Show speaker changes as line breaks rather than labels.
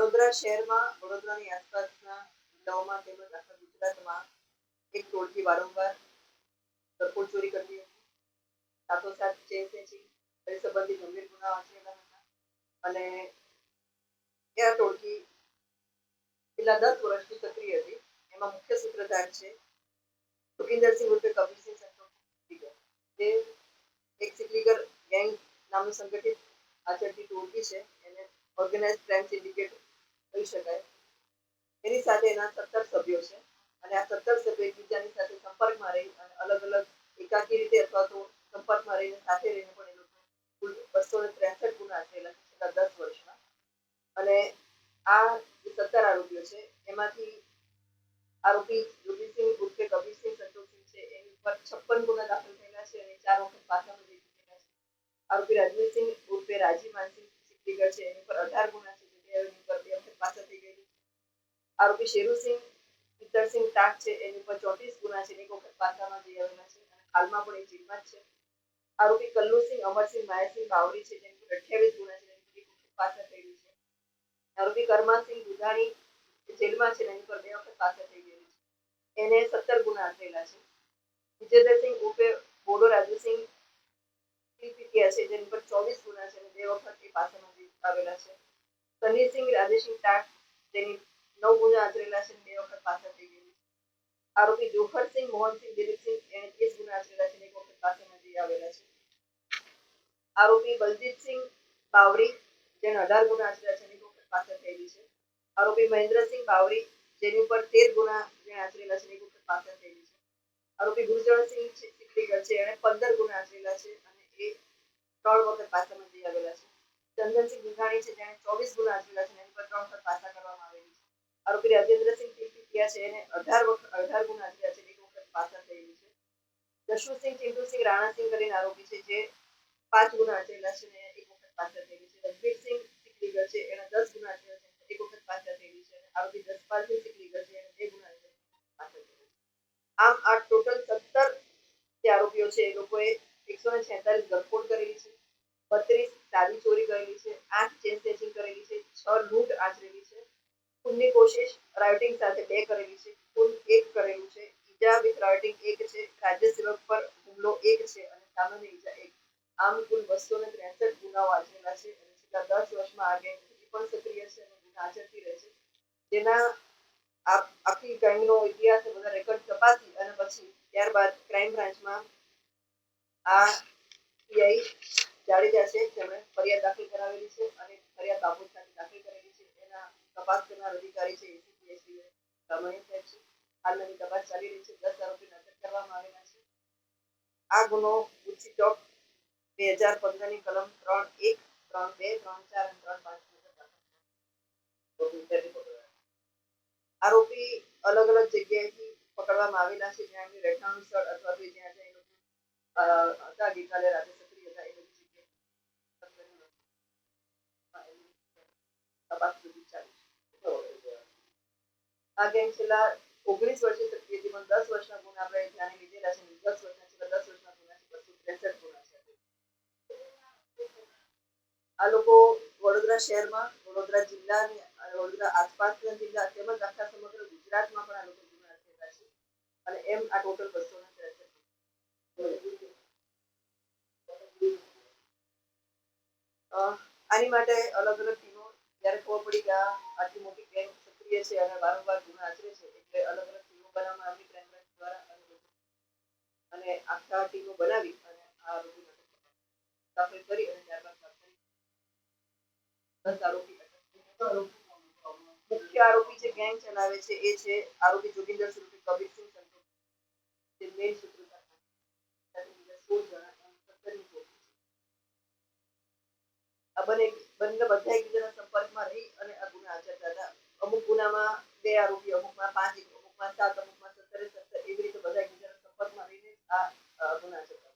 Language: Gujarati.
વડોદરા શહેરમાં વડોદરાની આસપાસના જિલ્લાઓમાં તેમજ આખા ગુજરાતમાં એક ટોળકી વારંવાર ઘરફોડ ચોરી કરતી હતી. સાથોસાથ ચેન સ્નેચિંગ સંબંધી ગંભીર ગુનાઓ આચરેલા હતા અને એ ટોળકી છેલ્લા 10 વર્ષથી સક્રિય હતી. એમાં મુખ્ય સૂત્રધાર છે જોગિંદરસિંહ ઉર્ફે કબીરસિંહ સંતોષ, જે એક સિકલીગર ગેંગ નામનું સંગઠિત આચરતી ટોળકી છે. એને ઓર્ગેનાઇઝ ક્રાઇમ સિન્ડિકેટ કહી શકાય. એની સાથે એના 17 સભ્યો છે અને આ 17 સભ્યો એકબીજાની સાથે સંપર્કમાં રહી અને અલગ અલગ એકાકી રીતે અથવા તો સંપર્કમાં રહીને સાથે રહીને પણ એ લોકો કુલ 263 ગુના આચરેલા છે છેલ્લા 10 વર્ષમાં. અને આ જે 17 આરોપીઓ છે એમાંથી આરોપી જોગીસિંહ ઉર્ફે કબીરસિંહ સંતોષસિંહ છે એની ઉપર 56 ગુના દાખલ થયેલા છે અને 4 વખત પાછામાં જઈ ચૂકેલા છે. આરોપી રાજવીરસિંહ ઉર્ફે રાજી માનસિંહ સિકલીગર છે એની પર 18 ગુના છે, એની પર 2 વખત પાછા થઈ ગયેલી. આરોપી શેરુસિંહ પિત્તરસિંહ ટાક છે એની પર 34 ગુના છે, એક વખત પાછામાં જઈ આવેલા છે અને હાલમાં પણ એ જેલમાં જ છે. આરોપી કલ્લુસિંહ અમરસિંહ માયાસિંહ બાવરી છે જેની પર 28 ગુના છે, એની પર 1 વખત પાછા થયેલી છે. આરોપી કરમાસિંહ દુધાણી જેલમાં છે એની પર 2 વખત પાછા થઈ ગયેલી છે. એને 17 ગુના આચરેલા છે. વિજયદરસિંહ ઉર્ફે બોડો રાજુસિંહ પીપીટીઆર છે જેની પર 24 ગુના છે અને 2 વખત એ પાછામાં જઈ આવેલા છે. સનીરસિંહ રાધેસિંહ ટાક જેની 9 ગુના આચરેલા છે, 2 વખત પાછા થઈ ગયેલી છે. આરોપી જોહરસિંહ મોહનસિંહ દિલીપસિંહ એને 30 ગુના આચરેલા છે, 1 વખત પાછામાં જઈ આવેલા છે. આરોપી બલજીતસિંહ બાવરી જેને 18 ગુના આચરેલા છે, 1 વખત પાછા થયેલી છે. આરોપી મહેન્દ્રસિંહ બાવરી જેની ઉપર 13 ગુના આચરેલા છે, 1 વખત પાછા થયેલી છે. આરોપી ગુરજણસિંહ સિકલીગર છે એને 15 ગુના આચરેલા છે અને એ 3 વખત પાછામાં જઈ આવેલા છે. ચંદનસિંહ દુધાણી છે જેને 24 ગુના આચરેલા છે, એની પર 3 વખત પાછા કરવામાં આવેલી છે. આરોપી રાજેન્દ્રસિંહ પીપીટીઆર છે એને 18 ગુના આચરેલા છે, 1 વખત પાછા થયેલી છે. દશુસિંહ ચિંટુસિંહ રાણાસિંહ કરીને આરોપી છે જે 5 ગુના આચરેલા છે અને 1 વખત પાછા થયેલી છે. રણવીરસિંહ સિકલીગર છે એને 10 ગુના આચરેલા છે, 1 વખત પાછા થયેલી છે. આરોપી જસપાલસિંહ સિકલીગર છે એને 2 ગુના પાછા થયેલા છે. આમ આ ટોટલ 17 જે આરોપીઓ છે એ લોકોએ 146 ઘરફોડ કરેલી છે, 32 ચાવી ચોરી કરેલી છે, 8 ચેન સ્નેચિંગ કરેલી છે, 6 લૂંટ આચરેલી છે, ખૂનની કોશિશ રાયોટિંગ સાથે 2 કરેલી છે, ખૂન 1 કરેલું છે, ઈજા વિથ રાયોટિંગ 1 છે, રાજ્ય સેવક પર હુમલો 1 છે અને સામાન્ય ઈજા 1. આમ કુલ 263 ગુનાઓ આચરેલા છે અને છેલ્લા 10 વર્ષમાં આ ગેંગ હજી પણ સક્રિય છે અને ગુના આચરતી રહે છે. જેના આખી ગેંગનો ઇતિહાસ બધા રેકોર્ડ તપાસી અને પછી ત્યારબાદ ક્રાઇમ બ્રાન્ચમાં આ પીઆઈ જાડેજા છે તેમણે ફરિયાદ દાખલ કરાવેલી છે અને ફરિયાદ બાબત સાથે દાખલ કરેલી છે. એના તપાસ કરનાર અધિકારી છે એસીપી રમણી સાહેબ છે. હાલની તપાસ ચાલી રહી છે. 10 આરોપીને અટક કરવામાં આવેલા છે. આ ગુનો ગુજસી ચોક 2015 ની કલમ 3(1), 3(2), 3(4) અને 3(5) આરોપી અલગ અલગ જગ્યાએથી પકડવામાં આવેલા છે, જ્યાં એમની રહેઠાણનું સ્થળ અથવા તો જ્યાં હતા ગઈકાલે રાતે સક્રિય હતા એ બધી જગ્યાએ તપાસ ચાલુ છે. આ ગેંગ છેલ્લા 19 વર્ષથી સક્રિય હતી, પણ 10 વર્ષના ગુના આપણે ધ્યાને લીધેલા છે. 10 વર્ષના ગુના છે 263 ગુના છે. આ લોકો વડોદરા શહેરમાં, વડોદરા જિલ્લાની અને વડોદરા આસપાસના જિલ્લા તેમજ આખા સમગ્ર ગુજરાતમાં પણ આ લોકો ગુના આચરેલા છે અને એમ આ ટોટલ 263. આની માટે અલગ અલગ ટીમો જ્યારે ખબર પડી કે આટલી મોટી ગેંગ સક્રિય છે અને વારંવાર ગુના આચરે છે એટલે અલગ અલગ ટીમો બનાવવામાં આવી ક્રાઇમ બ્રાન્ચ દ્વારા અને આખા ટીમો બનાવી અને આ આરોપીને દાખલ કરી અને ત્યારબાદ મુખ્ય આરોપી જે ગેંગ ચલાવે છે એ છે આરોપી જોગિંદરસિંહ કબીરસિંહ સંતોષ, જે મેઇન સૂત્રધાર છે. 16 જણા બધા એકબીજાના સંપર્કમાં રહી અને આ ગુના આચરતા હતા. અમુક ગુનામાં 2 આરોપી, અમુકમાં 5, અમુકમાં 7, અમુકમાં 17 એવી રીતે બધા એકબીજાના સંપર્કમાં રહીને આ ગુના આચરતા.